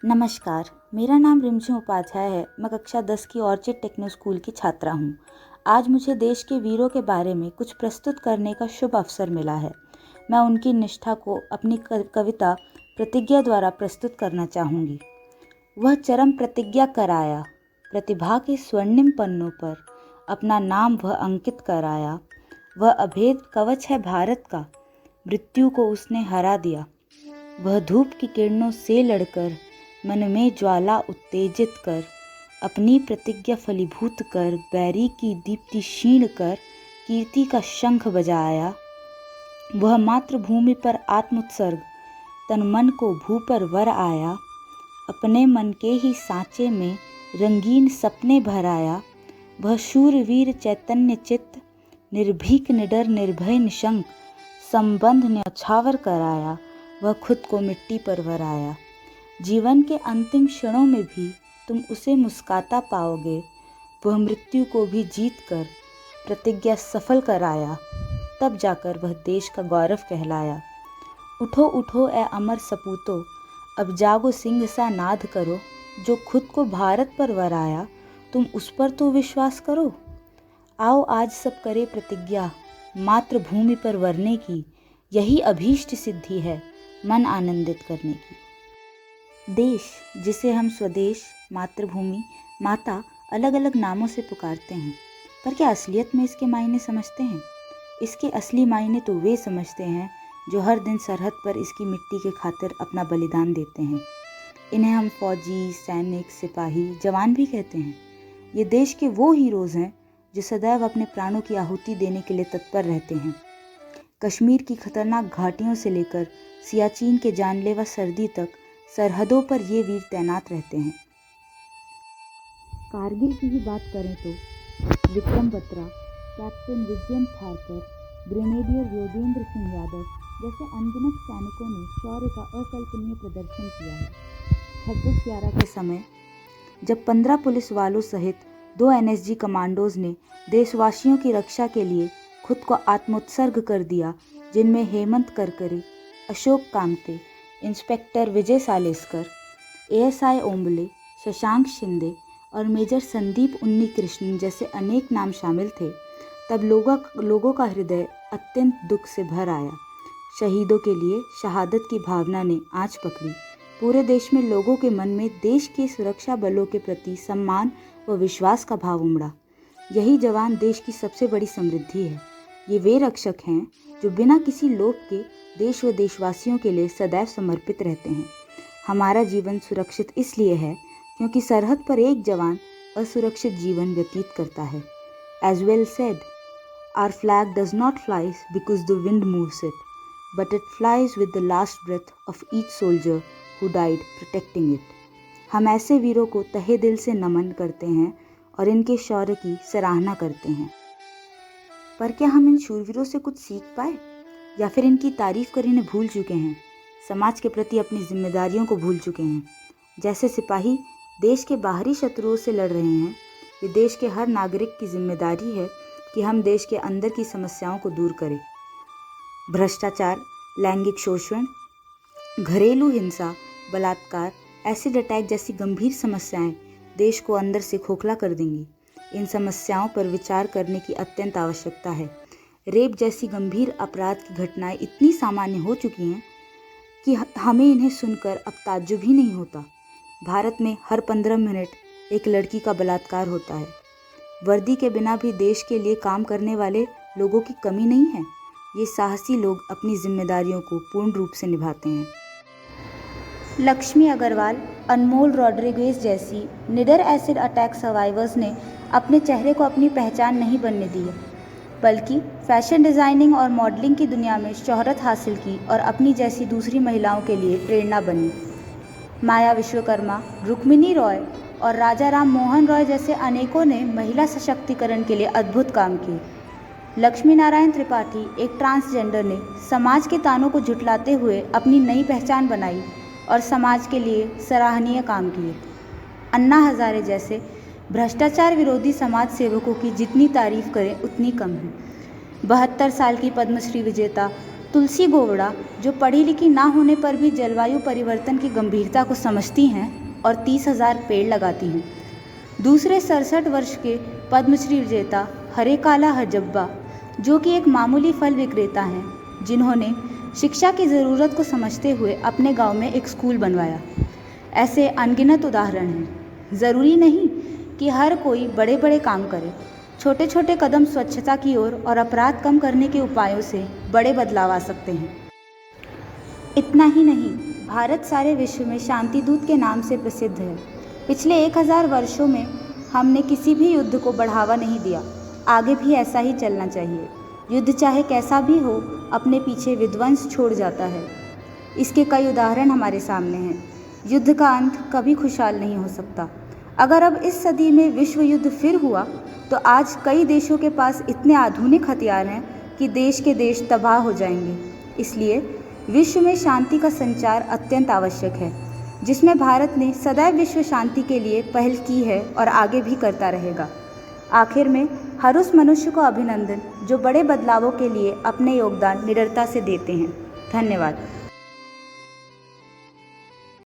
नमस्कार, मेरा नाम रिमझिम उपाध्याय है। मैं कक्षा 10 की ऑर्चिड टेक्नो स्कूल की छात्रा हूँ। आज मुझे देश के वीरों के बारे में कुछ प्रस्तुत करने का शुभ अवसर मिला है। मैं उनकी निष्ठा को अपनी कविता प्रतिज्ञा द्वारा प्रस्तुत करना चाहूँगी। वह चरम प्रतिज्ञा कराया, प्रतिभा के स्वर्णिम पन्नों पर अपना नाम वह अंकित कराया। वह अभेद कवच है भारत का, मृत्यु को उसने हरा दिया। वह धूप की किरणों से लड़कर मन में ज्वाला उत्तेजित कर, अपनी प्रतिज्ञा फलीभूत कर, बैरी की दीप्ति क्षीण कर कीर्ति का शंख बजाया। वह मातृभूमि पर आत्मोत्सर्ग तन मन को भू पर वर आया। अपने मन के ही सांचे में रंगीन सपने भराया। वह शूरवीर चैतन्य चित्त, निर्भीक निडर निर्भय निशंक, संबंध न्यौछावर कराया। वह खुद को मिट्टी पर वराया। जीवन के अंतिम क्षणों में भी तुम उसे मुस्काता पाओगे। वह मृत्यु को भी जीत कर प्रतिज्ञा सफल कराया। तब जाकर वह देश का गौरव कहलाया। उठो उठो ए अमर सपूतो, अब जागो सिंह सा नाद करो। जो खुद को भारत पर वराया, तुम उस पर तो विश्वास करो। आओ आज सब करे प्रतिज्ञा, मातृभूमि पर वरने की। यही अभीष्ट सिद्धि है, मन आनंदित करने की। देश, जिसे हम स्वदेश, मातृभूमि, माता अलग अलग नामों से पुकारते हैं, पर क्या असलियत में इसके मायने समझते हैं? इसके असली मायने तो वे समझते हैं जो हर दिन सरहद पर इसकी मिट्टी के खातिर अपना बलिदान देते हैं। इन्हें हम फौजी, सैनिक, सिपाही, जवान भी कहते हैं। ये देश के वो हीरोज़ हैं जो सदैव अपने प्राणों की आहुति देने के लिए तत्पर रहते हैं। कश्मीर की खतरनाक घाटियों से लेकर सियाचिन के जानलेवा सर्दी तक सरहदों पर ये वीर तैनात रहते हैं। कारगिल की ही बात करें तो विक्रम बत्रा, कैप्टन विजयन थारकर, ग्रेनेडियर योगेंद्र सिंह यादव जैसे अनगिनत सैनिकों ने शौर्य का अकल्पनीय प्रदर्शन किया है। 26/11 के समय जब 15 पुलिस वालों सहित 2 NSG कमांडोज ने देशवासियों की रक्षा के लिए खुद को आत्मोत्सर्ग कर दिया, जिनमें हेमंत करकरे, अशोक कामते, इंस्पेक्टर विजय सालेस्कर, ASI ओम्बले, शशांक शिंदे और मेजर संदीप उन्नीकृष्णन जैसे अनेक नाम शामिल थे, तब लोगों का हृदय अत्यंत दुख से भर आया। शहीदों के लिए शहादत की भावना ने आंच पकड़ी। पूरे देश में लोगों के मन में देश के सुरक्षा बलों के प्रति सम्मान व विश्वास का भाव उमड़ा। यही जवान देश की सबसे बड़ी समृद्धि है। ये वे रक्षक हैं जो बिना किसी लोभ के देश व देशवासियों के लिए सदैव समर्पित रहते हैं। हमारा जीवन सुरक्षित इसलिए है क्योंकि सरहद पर एक जवान असुरक्षित जीवन व्यतीत करता है। As well said, our flag does not fly because the wind moves it, but it flies with the last breath of each soldier who died protecting it. हम ऐसे वीरों को तहे दिल से नमन करते हैं और इनके शौर्य की सराहना करते हैं। पर क्या हम इन शूरवीरों से कुछ सीख पाए या फिर इनकी तारीफ कर इन्हें भूल चुके हैं? समाज के प्रति अपनी जिम्मेदारियों को भूल चुके हैं। जैसे सिपाही देश के बाहरी शत्रुओं से लड़ रहे हैं, ये देश के हर नागरिक की जिम्मेदारी है कि हम देश के अंदर की समस्याओं को दूर करें। भ्रष्टाचार, लैंगिक शोषण, घरेलू हिंसा, बलात्कार, एसिड अटैक जैसी गंभीर समस्याएं देश को अंदर से खोखला कर देंगी। इन समस्याओं पर विचार करने की अत्यंत आवश्यकता है। रेप जैसी गंभीर अपराध की घटनाएं इतनी सामान्य हो चुकी हैं कि हमें इन्हें सुनकर अब ताज्जुब ही नहीं होता। भारत में हर 15 मिनट एक लड़की का बलात्कार होता है। वर्दी के बिना भी देश के लिए काम करने वाले लोगों की कमी नहीं है। ये साहसी लोग अपनी जिम्मेदारियों को पूर्ण रूप से निभाते हैं। लक्ष्मी अग्रवाल, अनमोल रॉड्रिगेज जैसी निडर एसिड अटैक सर्वाइवर्स ने अपने चेहरे को अपनी पहचान नहीं बनने दी है, बल्कि फैशन डिज़ाइनिंग और मॉडलिंग की दुनिया में शोहरत हासिल की और अपनी जैसी दूसरी महिलाओं के लिए प्रेरणा बनी। माया विश्वकर्मा, रुक्मिणी रॉय और राजा राम मोहन रॉय जैसे अनेकों ने महिला सशक्तिकरण के लिए अद्भुत काम किए। लक्ष्मी नारायण त्रिपाठी, एक ट्रांसजेंडर ने समाज के तानों को झुठलाते हुए अपनी नई पहचान बनाई और समाज के लिए सराहनीय काम किए। अन्ना हजारे जैसे भ्रष्टाचार विरोधी समाज सेवकों की जितनी तारीफ करें उतनी कम है। 72 साल की पद्मश्री विजेता तुलसी गोवड़ा, जो पढ़ी लिखी ना होने पर भी जलवायु परिवर्तन की गंभीरता को समझती हैं और 30,000 पेड़ लगाती हैं। दूसरे 67 वर्ष के पद्मश्री विजेता हरेकाला हजब्बा, जो कि एक मामूली फल विक्रेता हैं, जिन्होंने शिक्षा की ज़रूरत को समझते हुए अपने गांव में एक स्कूल बनवाया। ऐसे अनगिनत उदाहरण हैं। ज़रूरी नहीं कि हर कोई बड़े बड़े काम करे। छोटे छोटे कदम स्वच्छता की ओर और अपराध कम करने के उपायों से बड़े बदलाव आ सकते हैं। इतना ही नहीं, भारत सारे विश्व में शांति दूत के नाम से प्रसिद्ध है। पिछले 1000 वर्षों में हमने किसी भी युद्ध को बढ़ावा नहीं दिया। आगे भी ऐसा ही चलना चाहिए। युद्ध चाहे कैसा भी हो, अपने पीछे विध्वंस छोड़ जाता है। इसके कई उदाहरण हमारे सामने हैं। युद्ध का अंत कभी खुशहाल नहीं हो सकता। अगर अब इस सदी में विश्व युद्ध फिर हुआ तो आज कई देशों के पास इतने आधुनिक हथियार हैं कि देश के देश तबाह हो जाएंगे। इसलिए विश्व में शांति का संचार अत्यंत आवश्यक है, जिसमें भारत ने सदैव विश्व शांति के लिए पहल की है और आगे भी करता रहेगा। आखिर में हर उस मनुष्य को अभिनंदन जो बड़े बदलावों के लिए अपने योगदान निडरता से देते हैं। धन्यवाद।